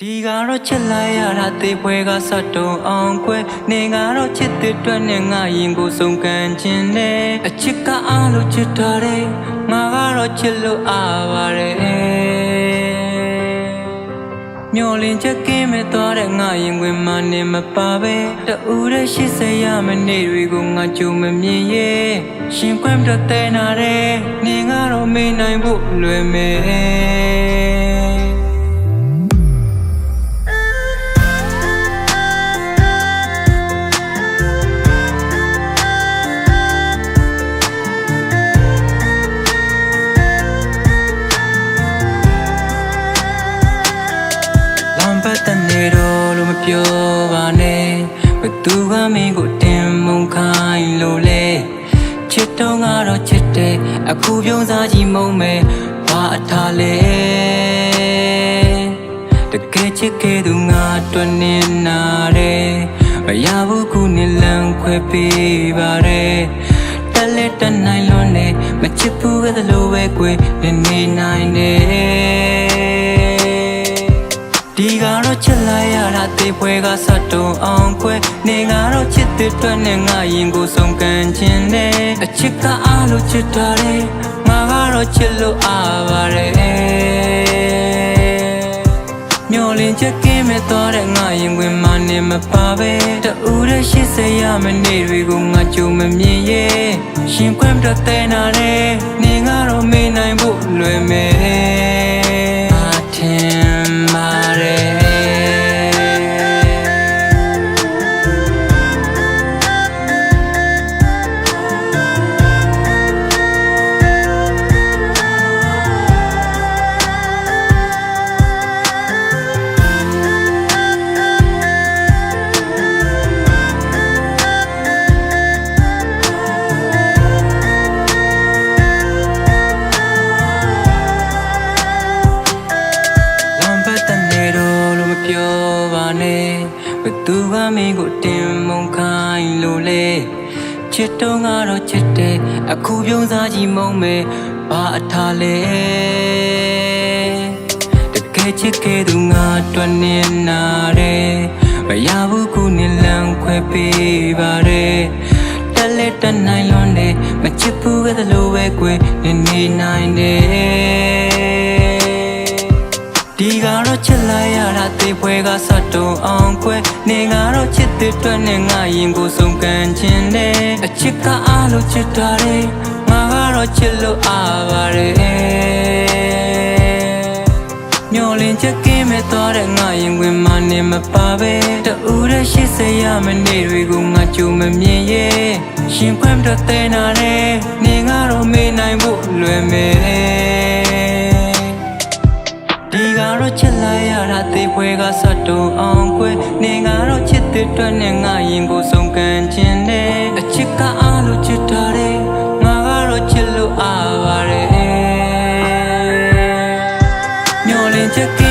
ဒီကတော့ချစ်လိုက်ရတာတေးပွဲကစတုံအောင်ကွယ်နေကတော့ချစ်တဲ့အတွက်နဲ့ငါရင်ကိုဆုံးကန်ခြင်းနဲ့အချစ်ကအားလို့ချစ်ထားတယ်ငါကတော့ချစ်လို့အားပါတယ်မျောလင်းချက်ကင်းမဲ့သွားတဲ့ငါရင်ခွင်မှနေမပါပဲတူတဲ့ရှိစေရမနေ့တွေကိုငါကြုံမမြင်ရဲ့ရှင်ခွင့်တော့တဲနာတယ်နေကတော့မေးနိုင်ဖို့လွယ်မယ်ပတ်တဲ့နေတော့လို့မပြောပါနဲ့ဘသူကမင်းကိုတင်မုန်းခိုင်းလို့လဲချစ်တော့ငါတော့ချစ်တယ်အခုပြုံးစားကြီးမုန်းမယ်ဘာအထားလဲတကယ်ချစ်ခဲ့သူငါတွေ့နေနာတယ်မရဘူးခုနေလမ်းခွဲပေးပါတယ်တက်လက်တနိုင်လွန်နေမချစ်ဘူးကတလို့ပဲကွယ်နေနိုင်တယ်ဒီကတော့ချစ်လိုက်ရတာတေးပွဲကစတုံအောင်ကွယ်နေကတော့ချစ်တဲ့အတွက်နဲ့ငါရင်ကိုဆုံးကန်ခြင်းနဲ့အချစ်ကအားလို့ချစ်ထားတယ်ငါကတော့ချစ်လို့အားပါတယ်မျောလင်းချက်ကင်းမဲ့သွားတဲ့ငါရင်ခွင်မှနေမပါပဲတူတဲ့ရှိစေရမနေ့တွေကိုငါကြုံမမြင်ရဲ့ရှင်ခွင့်တော့တဲနာတယ်နေကတော့မေးနိုင်ဖို့လွယ်မယ်အထင်ပါတယ်ပြောပါနဲ့ဘသူကမင်းကိုတင်မုန်းခိုင်းလို့လဲချစ်တော့ငါတော့ချစ်တယ်အခုပြုံးစားကြီးမုန်းမယ်ဘာအထားလဲတကယ်ချစ်ခဲ့သူငါတွေ့နေနာတယ်မရဘူးခုနေလမ်းခွဲပေးပါတယ်တက်လက်တနိုင်လွန်နေမချစ်ဘူးကတလို့ပဲကွယ်နေနိုင်တယ်ဒီကတော့ချစ်လိုက်ရတာတေးပွဲကစတုံအောင်ကွယ်နေကတော့ချစ်တဲ့အတွက်နဲ့ငါရင်ကိုဆုံးကန်ခြင်းနဲ့အချစ်ကအားလို့ချစ်ထားတယ်ငါကတော့ချစ်လို့အားပါတယ်မျောလင်းချက်ကင်းမဲ့သွားတဲ့ငါရင်ခွင်မှနေမပါပဲတူတဲ့ရှိစေရမနေ့တွေကိုငါကြုံမမြင်ရဲ့ရှင်ခွင့်တော့တဲနာတယ်နေကတော့မေးနိုင်ဖို့လွယ်မယ်ဒီကတော့ချစ်လိုက်ရတာတေးပွဲကစတုံအောင်ကွယ်နေကတော့ချစ်တဲ့အတွက်နဲ့ငါရင်ကိုဆုံးကန်ခြင်းနဲ့အချစ်ကအားလို့ချစ်ထားတယ်ငါကတော့ချစ်လို့အားပါတယ်မျောလင်းချက်က